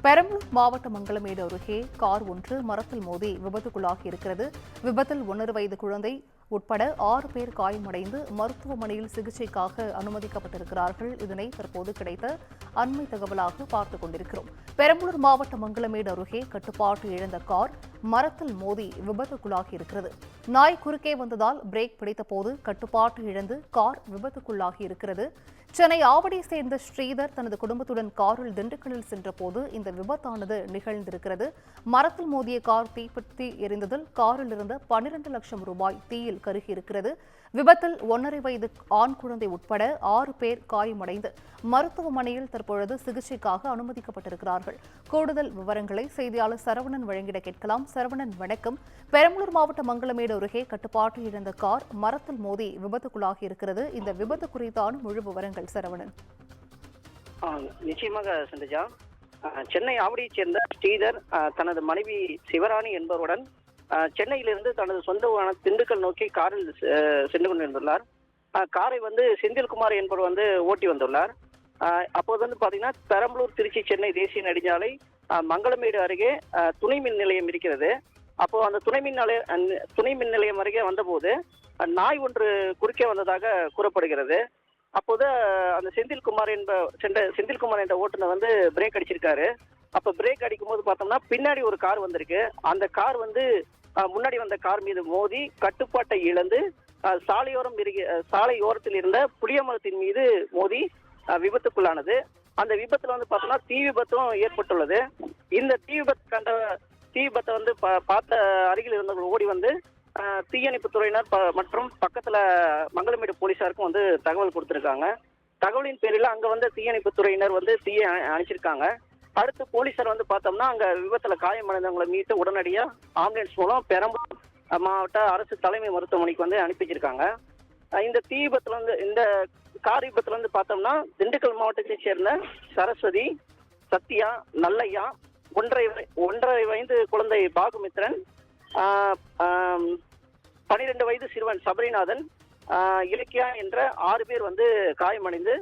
பெரம்பலூர் மாவட்டம் மங்களமேடு அருகே கார் ஒன்று மரத்தில் மோதி விபத்துக்குள்ளாகி இருக்கிறது. விபத்தில் 1 வயது குழந்தை உட்பட 6 பேர் காயமடைந்து மருத்துவமனையில் சிகிச்சைக்காக அனுமதிக்கப்பட்டிருக்கிறார்கள். இதனை தற்போது கிடைத்த அண்மை தகவலாக பார்த்துக் கொண்டிருக்கிறோம். பெரம்பலூர் மாவட்டம் மங்களமேடு அருகே கட்டுப்பாட்டு இழந்த கார் மரத்தில் மோதி விபத்துக்குள்ளாகி இருக்கிறது. நாய் குறுக்கே வந்ததால் பிரேக் பிடித்தபோது கட்டுப்பாட்டு இழந்து கார் விபத்துக்குள்ளாகி இருக்கிறது. சென்னை ஆவடியை சேர்ந்த ஸ்ரீதர் தனது குடும்பத்துடன் காரில் திண்டுக்கல்லில் சென்றபோது இந்த விபத்தானது நிகழ்ந்திருக்கிறது. மரத்தில் மோதிய கார் தீப்பற்றி எரிந்ததில் காரில் இருந்த 12 லட்சம் ரூபாய் தீயில் கருகியிருக்கிறது. விபத்தில் 1.5 வயது ஆண் குழந்தை உட்பட 6 பேர் காயமடைந்து மருத்துவமனையில் தற்பொழுது சிகிச்சைக்காக அனுமதிக்கப்பட்டிருக்கிறார்கள். கூடுதல் விவரங்களை செய்தியாளர் சரவணன் வழங்கிட கேட்கலாம். சரவணன், வணக்கம். பெரம்பலூர் மாவட்டம் மங்களமேடு அருகே கட்டுப்பாட்டு இழந்த கார் மரத்தில் மோதி விபத்துக்குள்ளாகி இருக்கிறது. இந்த விபத்து குறித்தான முழு விவரங்கள் சரவணன். நிச்சயமாக சந்திஜா, சென்னை ஆவடியைச் சேர்ந்த ஸ்ரீதர் தனது மனைவி சிவராணி என்பவருடன் சென்னையிலிருந்து தனது சொந்த ஊரான திண்டுக்கல் நோக்கி காரில் சென்று கொண்டிருந்துள்ளார். காரை செந்தில்குமார் என்பவர் ஓட்டி வந்துள்ளார். அப்போது பாத்தீங்கன்னா பெரம்பலூர் திருச்சி சென்னை தேசிய நெடுஞ்சாலை மங்களமேடு அருகே துணை மின் நிலையம் இருக்கிறது. அப்போ அந்த துணை மின் நிலையம் அருகே வந்தபோது நாய் ஒன்று குறுக்கே வந்ததாக கூறப்படுகிறது. அப்போது அந்த செந்தில்குமார் என்ற ஓட்டுநர் பிரேக் அடிச்சிருக்காரு. அப்ப பிரேக் அடிக்கும் போது பார்த்தோம்னா பின்னாடி ஒரு கார் வந்திருக்கு. அந்த கார் முன்னாடி வந்த கார் மீது மோதி கட்டுப்பாட்டை இழந்து சாலையோரத்தில் இருந்த புளிய மரத்தின் மீது மோதி விபத்துக்குள்ளானது. அந்த விபத்துல பார்த்தோம்னா தீ விபத்தும் ஏற்பட்டுள்ளது. இந்த தீ விபத்தை பார்த்த அருகில் இருந்தவர்கள் ஓடி தீயணைப்பு துறையினர் மற்றும் பக்கத்துல மங்களமேடு போலீசாருக்கும் தகவல் கொடுத்திருக்காங்க. தகவலின் பேரில் அங்க தீயணைப்பு துறையினர் தீயை அணைச்சிருக்காங்க. அடுத்து போலீசார் பார்த்தோம்னா அங்க விபத்துல காயமடைந்தவங்களை மீட்டு உடனடியா ஆம்புலன்ஸ் மூலம் பெரம்பலூர் மாவட்ட அரசு தலைமை மருத்துவமனைக்கு அனுப்பிச்சிருக்காங்க. இந்த தீ விபத்துல இந்த கார் விபத்துல பார்த்தோம்னா திண்டுக்கல் மாவட்டத்தை சேர்ந்த சரஸ்வதி, சத்யா, நல்லையா, 1.5 வயது குழந்தை பாகுமித்ரன், 12 வயது சிறுவன் சபரிநாதன், இலக்கியா என்ற 6 பேர் காயமடைந்து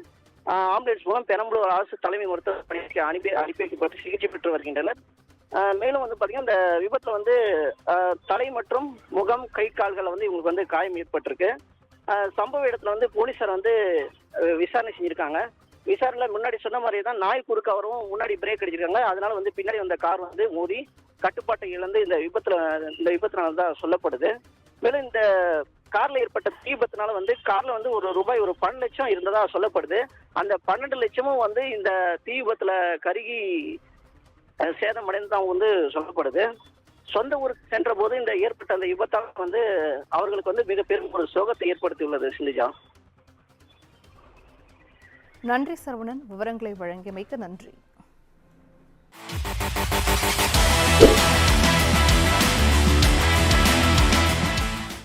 ஆம்புலன்ஸ் மூலம் பெரம்பலூர் அரசு தலைமை மருத்துவமனைக்கு அனுப்பி வைக்கப்பட்டு சிகிச்சை பெற்று வருகின்றனர். மேலும் பாத்தீங்கன்னா இந்த விபத்துல தலை மற்றும் முகம், கை, கால்கள் இவங்களுக்கு காயம் ஏற்பட்டிருக்கு. சம்பவ இடத்துல போலீசார் விசாரணை செஞ்சிருக்காங்க. விசாரணையில முன்னாடி சொன்ன மாதிரியே தான் நாய் குறுக்க வரவும் முன்னாடி பிரேக் அடிச்சிருக்காங்க. அதனால பின்னாடி வந்த கார் மோதி கட்டுப்பாட்டை இழந்து இந்த விபத்தினால தான் சொல்லப்படுது. மேலும் இந்த கார்ல ஏற்பட்ட தீ விபத்தினால கார்ல ஒரு ரூபாய் 12 லட்சம் இருந்ததா சொல்லப்படுது. அந்த 12 லட்சமும் இந்த தீ விபத்துல கருகி சேதமடைந்துதான் சொல்லப்படுது. சொந்த ஊருக்கு சென்ற போது இந்த ஏற்பட்ட அந்த விபத்தால் அவர்களுக்கு மிக பெரும் ஒரு சோகத்தை ஏற்படுத்தியுள்ளது. சிந்திஜா, நன்றி சரவணன், விவரங்களை வழங்கியமைக்கு நன்றி.